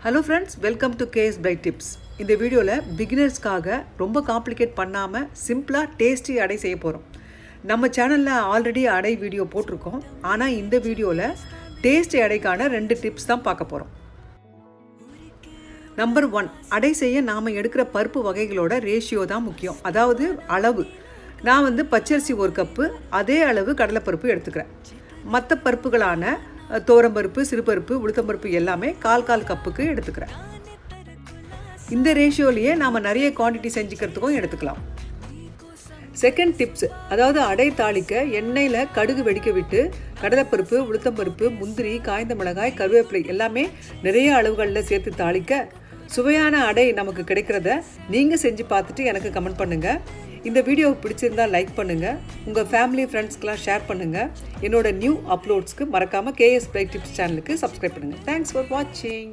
Hello friends, welcome to KS bright tips. இந்த வீடியோவில் பிகினர்ஸ்க்காக ரொம்ப காம்ப்ளிகேட் பண்ணாமல் சிம்பிளாக டேஸ்டி அடை செய்ய போகிறோம். நம்ம சேனலில் ஆல்ரெடி அடை வீடியோ போட்டிருக்கோம். ஆனால் இந்த வீடியோவில் டேஸ்டி அடைக்கான 2 டிப்ஸ் தான் பார்க்க போகிறோம். நம்பர் 1, அடை செய்ய நாம் எடுக்கிற பருப்பு வகைகளோட ரேஷியோ தான் முக்கியம். அதாவது அளவு. நான் பச்சரிசி 1 கப்பு, அதே அளவு கடலைப்பருப்பு எடுத்துக்கிறேன். மற்ற பருப்புகளான தோரம்பருப்பு, சிறுபருப்பு, உளுத்தம்பருப்பு எல்லாமே 1/4 கப்புக்கு எடுத்துக்கிறேன். இந்த ரேஷியோலேயே நாம் நிறைய குவான்டிட்டி செஞ்சுக்கிறதுக்கும் எடுத்துக்கலாம். செகண்ட் டிப்ஸ், அதாவது அடை தாளிக்க எண்ணெயில் கடுகு வெடிக்க விட்டு கடலைப்பருப்பு, உளுத்தம்பருப்பு, முந்திரி, காய்ந்த மிளகாய், கருவேப்பிலை எல்லாமே நிறைய அளவுகளில் சேர்த்து தாளிக்க சுவையான அடை நமக்கு கிடைக்கிறத நீங்கள் செஞ்சு பார்த்துட்டு எனக்கு கமெண்ட் பண்ணுங்கள். இந்த வீடியோ பிடிச்சிருந்தால் லைக் பண்ணுங்கள், உங்கள் ஃபேமிலி ஃப்ரெண்ட்ஸ்க்கெலாம் ஷேர் பண்ணுங்கள். என்னோட நியூ அப்லோட்ஸ்க்கு மறக்காமல் கேஎஸ் பிரைட் டிப்ஸ் சேனலுக்கு சப்ஸ்கிரைப் பண்ணுங்கள். தேங்க்ஸ் ஃபார் வாட்சிங்.